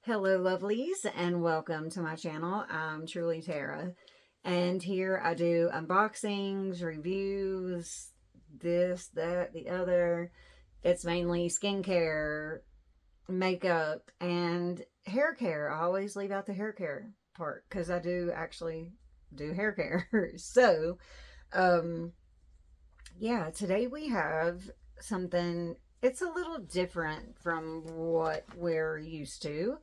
Hello, lovelies, and welcome to my channel. I'm Truly Tara, and here I do unboxings, reviews, this, that, the other. It's mainly skincare, makeup, and hair care. I always leave out the hair care part because I do actually do hair care. So, um, yeah, today we have something. It's a little different from what we're used to.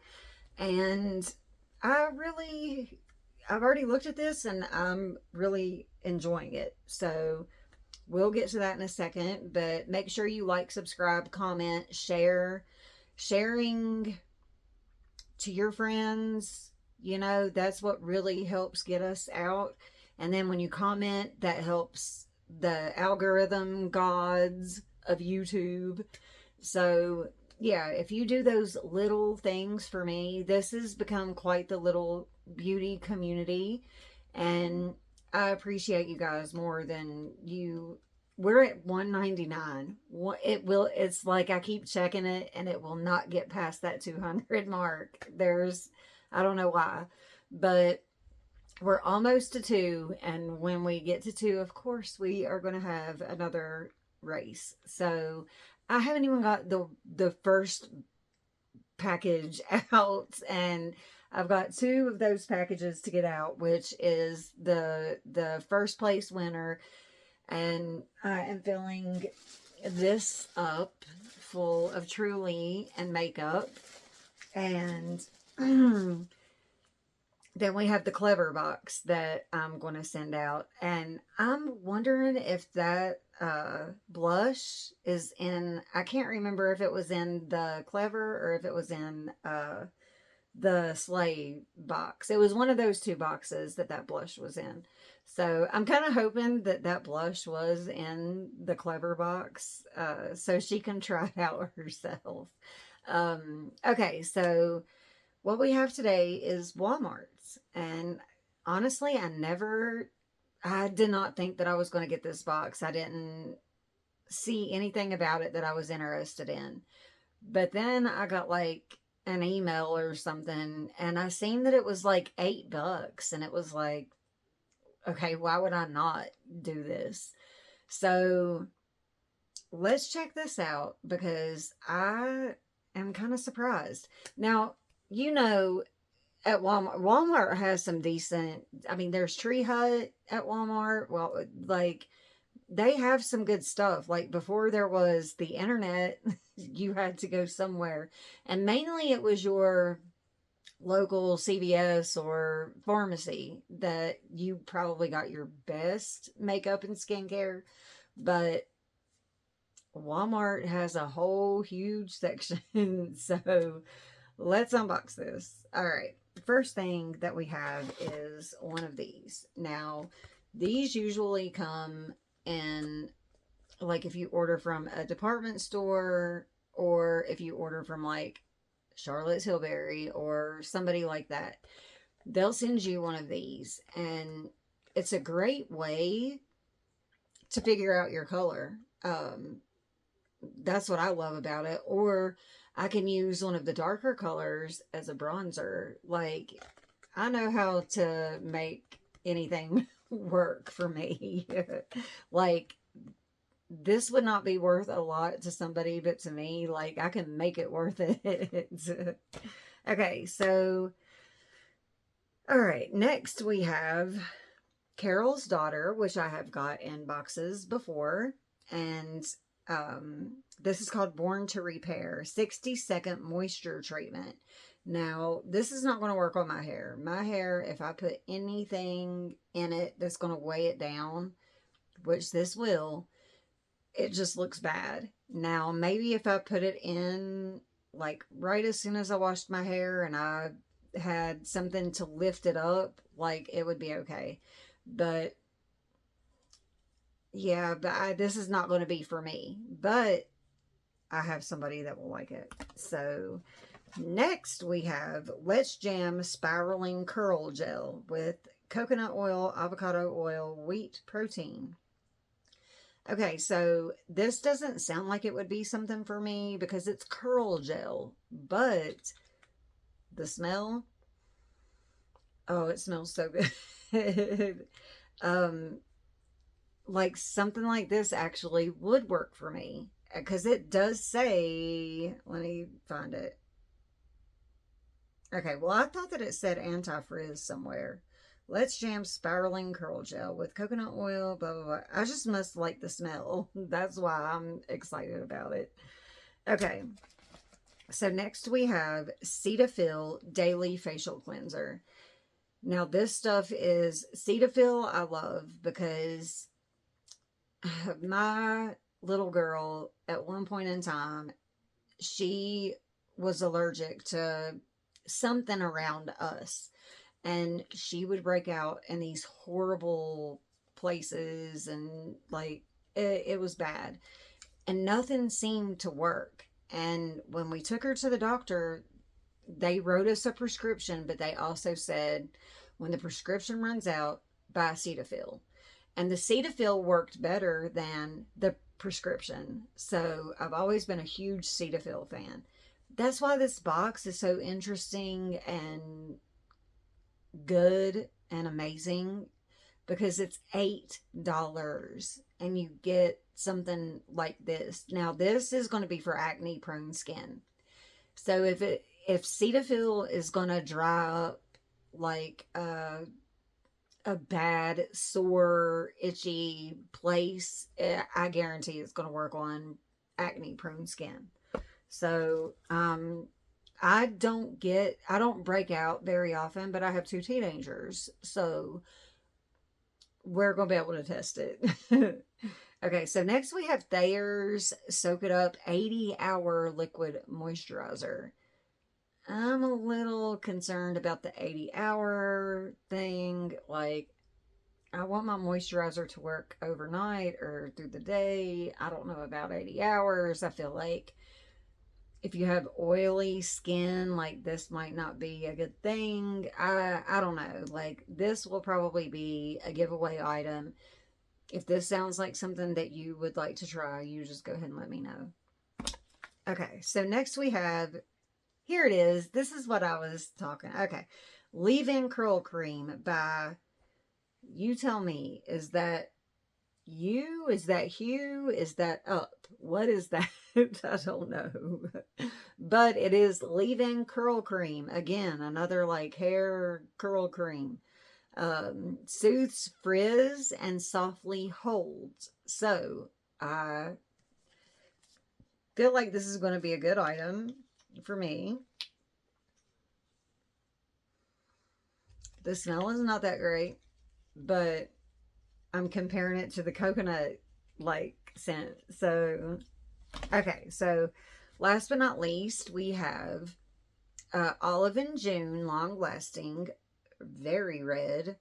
And I really, I've already looked at this and I'm really enjoying it. So we'll get to that in a second, but make sure you like, subscribe, comment, share. Sharing to your friends, that's what really helps get us out. And then when you comment, that helps the algorithm gods of YouTube. So, yeah, if you do those little things for me, this has become quite the little beauty community. And I appreciate you guys more than you. We're at 199. It's like I keep checking it and it will not get past that 200 mark. I don't know why, but we're almost to two. And when we get to two, of course, we are going to have another race. So I haven't even got the first package out, and I've got two of those packages to get out, which is the first place winner, and I am filling this up full of Truly and makeup, and then we have the Clever box that I'm going to send out. And I'm wondering if that blush is in, I can't remember if it was in the Clever or if it was in the Slay box. It was one of those two boxes that blush was in. So I'm kind of hoping that blush was in the Clever box so she can try it out herself. Okay, so what we have today is Walmart's. And honestly, I did not think that I was going to get this box. I didn't see anything about it that I was interested in. But then I got like an email or something and I seen that it was like $8. And it was like, okay, why would I not do this? So let's check this out because I am kind of surprised. Now, you know, at Walmart has some decent. I mean, there's Tree Hut at Walmart. Well, like they have some good stuff. Like before there was the internet, you had to go somewhere, and mainly it was your local CVS or pharmacy that you probably got your best makeup and skincare. But Walmart has a whole huge section, so let's unbox this. All right. The first thing that we have is one of these. Now, these usually come in, like, if you order from a department store or if you order from, like, Charlotte's Tilbury or somebody like that. They'll send you one of these. And it's a great way to figure out your color. That's what I love about it. Or I can use one of the darker colors as a bronzer. Like, I know how to make anything work for me. Like, this would not be worth a lot to somebody, but to me, like, I can make it worth it. Okay, so, all right, next we have Carol's Daughter, which I have got in boxes before. And this is called Born to Repair 60-second moisture treatment. Now, this is not going to work on my hair. My hair, if I put anything in it that's going to weigh it down, which this will, it just looks bad. Now, maybe if I put it in like right as soon as I washed my hair and I had something to lift it up, like it would be okay. But yeah, this is not going to be for me. But I have somebody that will like it. So next we have Let's Jam Spiraling Curl Gel with coconut oil, avocado oil, wheat protein. Okay, so this doesn't sound like it would be something for me because it's curl gel, but the smell, oh, it smells so good. um, like something like this actually would work for me because it does say, let me find it. Okay, well, I thought that it said anti-frizz somewhere. Let's jam spiraling curl gel with coconut oil, blah, blah, blah. I just must like the smell. That's why I'm excited about it. Okay, so next we have Cetaphil Daily Facial Cleanser. Now, this stuff is Cetaphil, I love because my little girl, at one point in time, she was allergic to something around us, and she would break out in these horrible places, and like it was bad, and nothing seemed to work. And when we took her to the doctor, they wrote us a prescription, but they also said when the prescription runs out, buy Cetaphil. And the Cetaphil worked better than the prescription. So I've always been a huge Cetaphil fan. That's why this box is so interesting and good and amazing, because it's $8 and you get something like this. Now, this is going to be for acne prone skin. So if Cetaphil is going to dry up like a bad, sore, itchy place, I guarantee it's going to work on acne prone skin. So, I don't break out very often, but I have two teenagers. So we're going to be able to test it. Okay, so next we have Thayer's Soak It Up 80-hour liquid moisturizer. I'm a little concerned about the 80-hour thing. Like, I want my moisturizer to work overnight or through the day. I don't know about 80 hours. I feel like if you have oily skin, like this might not be a good thing. I don't know. Like, this will probably be a giveaway item. If this sounds like something that you would like to try, you just go ahead and let me know. Okay, so next we have, here it is. This is what I was talking. Okay, Leave-In Curl Cream by, you tell me, is that you? Is that Hugh? Is that up? What is that? I don't know. But it is Leave-In Curl Cream. Again, another like hair curl cream. Soothes frizz and softly holds. So I feel like this is going to be a good item for me. The smell is not that great, but I'm comparing it to the coconut like scent. So, okay. So last but not least, we have Olive and June Long Lasting Very Red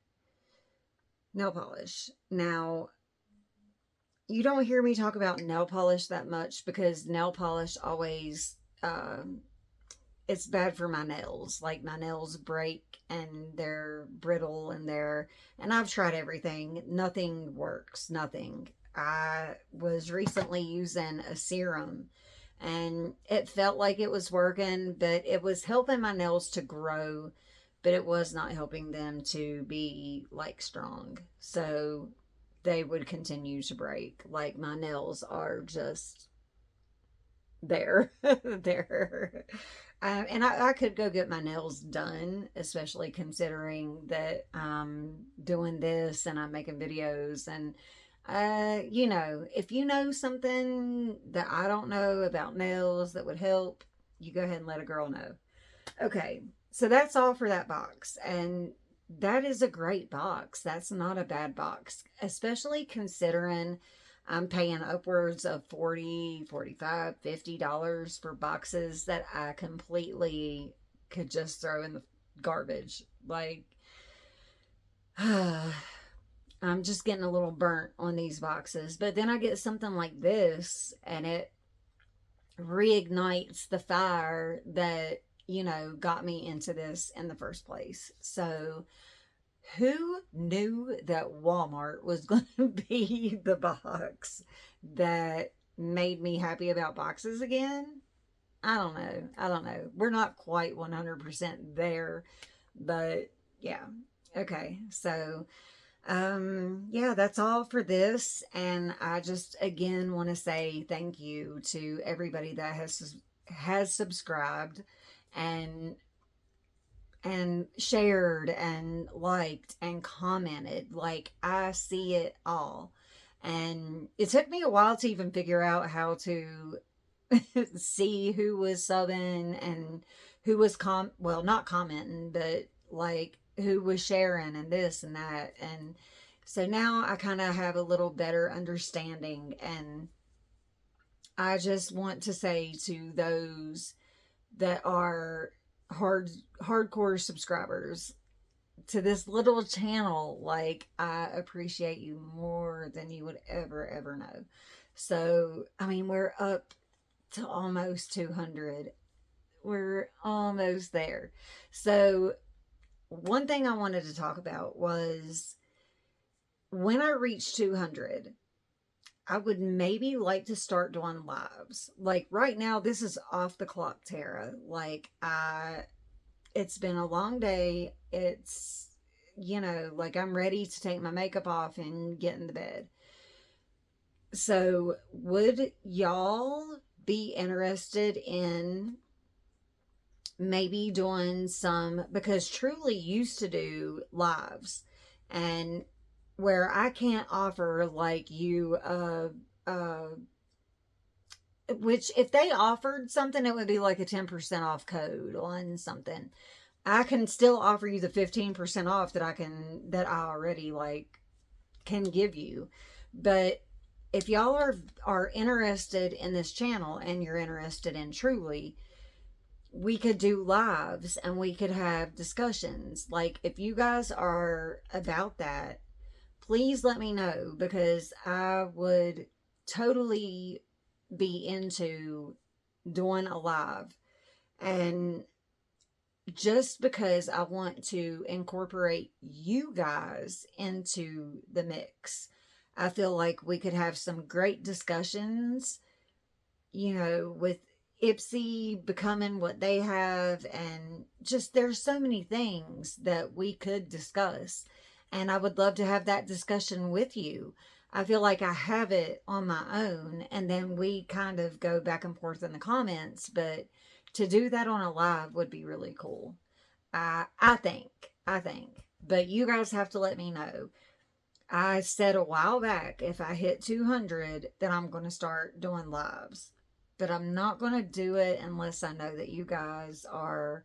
nail polish. Now, you don't hear me talk about nail polish that much because nail polish always, it's bad for my nails. Like, my nails break and they're brittle and I've tried everything. Nothing works. Nothing. I was recently using a serum and it felt like it was working, but it was helping my nails to grow, but it was not helping them to be like strong. So they would continue to break. Like, my nails are just there. There. And I could go get my nails done, especially considering that I'm doing this and I'm making videos. And, if you know something that I don't know about nails that would help, you go ahead and let a girl know. Okay, so that's all for that box. And that is a great box. That's not a bad box, especially considering I'm paying upwards of $40, $45, $50 for boxes that I completely could just throw in the garbage. Like, I'm just getting a little burnt on these boxes. But then I get something like this and it reignites the fire that, got me into this in the first place. So, who knew that Walmart was going to be the box that made me happy about boxes again? I don't know. I don't know. We're not quite 100% there, but yeah. Okay. So, yeah, that's all for this. And I just again want to say thank you to everybody that has subscribed and shared and liked and commented. Like, I see it all. And it took me a while to even figure out how to see who was subbing and who was well, not commenting, but like who was sharing and this and that. And so now I kind of have a little better understanding. And I just want to say to those that are hardcore subscribers to this little channel, like, I appreciate you more than you would ever know. So I mean, we're up to almost 200. We're almost there. So one thing I wanted to talk about was when I reach 200, I would maybe like to start doing lives. Like right now, this is off the clock, Tara. Like, it's been a long day. It's, like I'm ready to take my makeup off and get in the bed. So, would y'all be interested in maybe doing some, because Truly used to do lives, and where I can't offer like you which if they offered something, it would be like a 10% off code on something. I can still offer you the 15% off that I already like can give you. But if y'all are interested in this channel and you're interested in Truly, we could do lives and we could have discussions. Like, if you guys are about that, please let me know, because I would totally be into doing a live. And just because I want to incorporate you guys into the mix, I feel like we could have some great discussions, with Ipsy becoming what they have, and just there's so many things that we could discuss. And I would love to have that discussion with you. I feel like I have it on my own, and then we kind of go back and forth in the comments, but to do that on a live would be really cool. I think. I think. But you guys have to let me know. I said a while back, if I hit 200, then I'm going to start doing lives. But I'm not going to do it unless I know that you guys are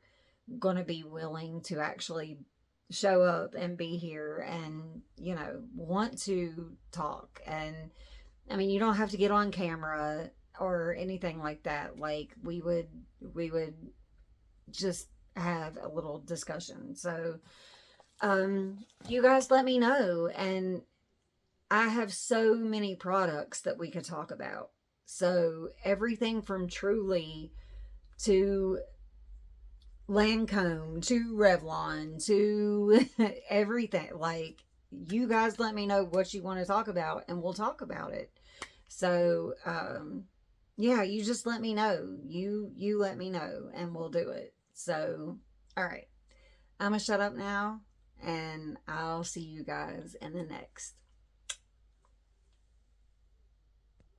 going to be willing to actually show up and be here and, want to talk. And I mean, you don't have to get on camera or anything like that. Like, we would just have a little discussion. So, you guys let me know. And I have so many products that we could talk about. So everything from Truly to Lancome to Revlon to everything. Like, you guys let me know what you want to talk about and we'll talk about it. So, yeah, you just let me know. You let me know and we'll do it. So, all right. I'm going to shut up now and I'll see you guys in the next.